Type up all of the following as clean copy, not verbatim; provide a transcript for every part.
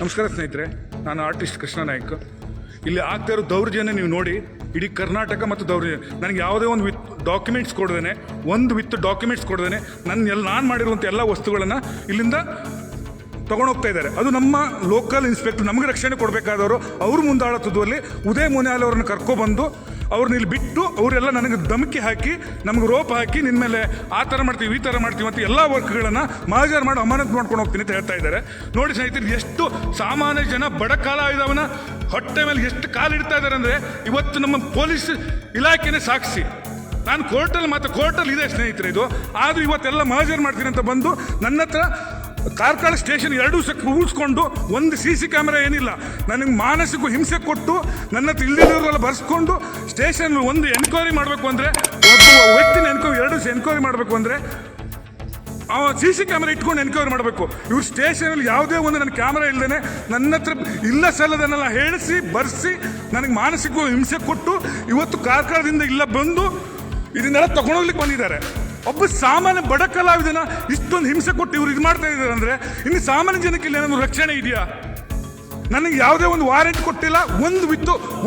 ನಮಸ್ಕಾರ ಸ್ನೇಹಿತರೆ, ನಾನು ಆರ್ಟಿಸ್ಟ್ ಕೃಷ್ಣ ನಾಯ್ಕ. ಇಲ್ಲಿ ಆಗ್ತಾ ಇರೋ ದೌರ್ಜನ್ಯ ನೀವು ನೋಡಿ, ಇಡೀ ಕರ್ನಾಟಕ ಮತ್ತು ದೌರ್ಜನ್ಯ. ನನಗೆ ಯಾವುದೇ ಒಂದು ಡಾಕ್ಯುಮೆಂಟ್ಸ್ ಕೊಡ್ದೇನೆ, ಡಾಕ್ಯುಮೆಂಟ್ಸ್ ಕೊಡ್ದೇನೆ ನಾನು ಮಾಡಿರುವಂಥ ಎಲ್ಲ ವಸ್ತುಗಳನ್ನು ಇಲ್ಲಿಂದ ತೊಗೊಂಡೋಗ್ತಾ ಇದ್ದಾರೆ. ಅದು ನಮ್ಮ ಲೋಕಲ್ ಇನ್ಸ್ಪೆಕ್ಟರ್ ನಮಗೆ ರಕ್ಷಣೆ ಕೊಡಬೇಕಾದವರು ಅವ್ರ ಮುಂದಾಳತ್ವದಲ್ಲಿ ಉದಯ್ ಮುನ್ಯಾಲ್ ಅವ್ರನ್ನ ಕರ್ಕೊಬಂದು ಅವ್ರನ್ನ ಇಲ್ಲಿ ಬಿಟ್ಟು ಅವರೆಲ್ಲ ನನಗೆ ಧಮಕಿ ಹಾಕಿ ನಮಗೆ ರೋಪ್ ಹಾಕಿ ನಿನ್ನ ಮೇಲೆ ಆ ಥರ ಮಾಡ್ತೀವಿ ಈ ಥರ ಮಾಡ್ತೀವಿ ಅಂತ ಎಲ್ಲ ವರ್ಕ್ಗಳನ್ನು ಮಹಾಜರ್ ಮಾಡಿ ಅಮಾನತ್ ಮಾಡ್ಕೊಂಡು ಹೋಗ್ತೀನಿ ಅಂತ ಹೇಳ್ತಾ ಇದ್ದಾರೆ. ನೋಡಿ ಸ್ನೇಹಿತರೆ, ಎಷ್ಟು ಸಾಮಾನ್ಯ ಜನ ಬಡ ಕಾಲ ಇದ್ದವನ ಹೊಟ್ಟೆ ಮೇಲೆ ಎಷ್ಟು ಕಾಲಿಡ್ತಾ ಇದ್ದಾರೆ ಅಂದರೆ ಇವತ್ತು ನಮ್ಮ ಪೊಲೀಸ್ ಇಲಾಖೆನೇ ಸಾಕ್ಷಿ. ನಾನು ಕೋರ್ಟಲ್ಲಿ ಇದೆ ಸ್ನೇಹಿತರೆ ಇದು. ಆದರೂ ಇವತ್ತೆಲ್ಲ ಮಹಾಜರ್ ಮಾಡ್ತೀನಿ ಅಂತ ಬಂದು ನನ್ನ ಹತ್ರ ಕಾರ್ಕಳ ಸ್ಟೇಷನ್ 2 ದಿವಸ ಉಳಿಸ್ಕೊಂಡು ಒಂದು CC ಕ್ಯಾಮ್ರಾ ಏನಿಲ್ಲ, ನನಗೆ ಮಾನಸಿಕ ಹಿಂಸೆ ಕೊಟ್ಟು ನನ್ನ ಹತ್ರ ಇಲ್ದಿರೋರೆಲ್ಲ ಬರ್ಸ್ಕೊಂಡು ಸ್ಟೇಷನ್ ಒಂದು ಎನ್ಕ್ವೈರಿ ಮಾಡಬೇಕು ಅಂದರೆ, ಒಬ್ಬ ವ್ಯಕ್ತಿನ 2 ದಿವಸ ಎನ್ಕ್ವೈರಿ ಮಾಡಬೇಕು ಅಂದರೆ CC ಕ್ಯಾಮ್ರಾ ಇಟ್ಕೊಂಡು ಎನ್ಕ್ವೈರಿ ಮಾಡಬೇಕು. ಇವ್ರು ಸ್ಟೇಷನಲ್ಲಿ ಯಾವುದೇ ಒಂದು ನನ್ನ ಕ್ಯಾಮ್ರಾ ಇಲ್ಲದೇ ನನ್ನ ಹತ್ರ ಇಲ್ಲ ಸಲ್ಲದನ್ನೆಲ್ಲ ಹೇಳಿಸಿ ಬರ್ಸಿ ನನಗೆ ಮಾನಸಿಕ ಹಿಂಸೆ ಕೊಟ್ಟು ಇವತ್ತು ಕಾರ್ಕಳದಿಂದ ಇಲ್ಲ ಬಂದು ಇದನ್ನೆಲ್ಲ ತಗೊಂಡೋಗ್ಲಿಕ್ಕೆ ಬಂದಿದ್ದಾರೆ. ಒಬ್ಬ ಸಾಮಾನ್ಯ ಬಡ ಕಲಾವಿದನ ಇಷ್ಟೊಂದು ಹಿಂಸೆ ಕೊಟ್ಟು ಇವ್ರು ಇದು ಮಾಡ್ತಾ ಇದ್ದಾರೆ ಅಂದರೆ ಇನ್ನು ಸಾಮಾನ್ಯ ಜನಕ್ಕೆ ಇಲ್ಲಿ ಏನಾದರೂ ರಕ್ಷಣೆ ಇದೆಯಾ? ನನಗೆ ಯಾವುದೇ ಒಂದು ವಾರೆಂಟ್ ಕೊಟ್ಟಿಲ್ಲ,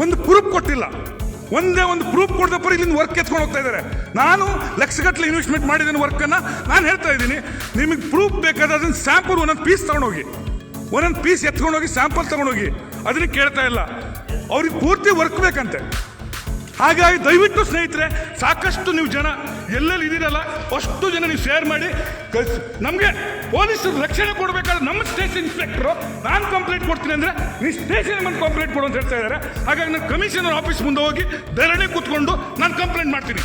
ಒಂದು ಪ್ರೂಫ್ ಕೊಟ್ಟಿಲ್ಲ. ಒಂದೇ ಒಂದು ಪ್ರೂಫ್ ಕೊಡದಪ್ಪ ಇಲ್ಲಿಂದ ವರ್ಕ್ ಎತ್ಕೊಂಡು ಹೋಗ್ತಾ ಇದ್ದಾರೆ. ನಾನು ಲಕ್ಷಗಟ್ಟಲೆ ಇನ್ವೆಸ್ಟ್ಮೆಂಟ್ ಮಾಡಿದ್ದೇನೆ ವರ್ಕನ್ನು. ನಾನು ಹೇಳ್ತಾ ಇದ್ದೀನಿ, ನಿಮಗೆ ಪ್ರೂಫ್ ಬೇಕಾದ್ರೆ ಅದನ್ನು ಸ್ಯಾಂಪಲ್ ಒಂದೊಂದು ಪೀಸ್ ತೊಗೊಂಡೋಗಿ, ಒಂದೊಂದು ಪೀಸ್ ಎತ್ಕೊಂಡೋಗಿ ಸ್ಯಾಂಪಲ್ ತೊಗೊಂಡೋಗಿ. ಅದನ್ನು ಕೇಳ್ತಾ ಇಲ್ಲ, ಅವ್ರಿಗೆ ಪೂರ್ತಿ ವರ್ಕ್ ಬೇಕಂತೆ. ಹಾಗಾಗಿ ದಯವಿಟ್ಟು ಸ್ನೇಹಿತರೆ, ಸಾಕಷ್ಟು ನೀವು ಜನ ಎಲ್ಲೆಲ್ಲಿ ಇದ್ದೀರಲ್ಲ ಅಷ್ಟು ಜನ ನೀವು ಶೇರ್ ಮಾಡಿ. ನಮಗೆ ಪೊಲೀಸರು ರಕ್ಷಣೆ ಕೊಡಬೇಕಾದ್ರೆ ನಮ್ಮ ಸ್ಟೇಷನ್ ಇನ್ಸ್ಪೆಕ್ಟರು ನಾನು ಕಂಪ್ಲೇಂಟ್ ಕೊಡ್ತೀನಿ ಅಂದರೆ ನೀವು ಸ್ಟೇಷನ್ ಬಂದು ಕಂಪ್ಲೇಂಟ್ ಕೊಡು ಅಂತ ಹೇಳ್ತಾ ಇದ್ದಾರೆ. ಹಾಗಾಗಿ ನಾನು ಕಮಿಷನರ್ ಆಫೀಸ್ ಮುಂದೆ ಹೋಗಿ ಧರಣಿ ಕೂತ್ಕೊಂಡು ನಾನು ಕಂಪ್ಲೇಂಟ್ ಮಾಡ್ತೀನಿ.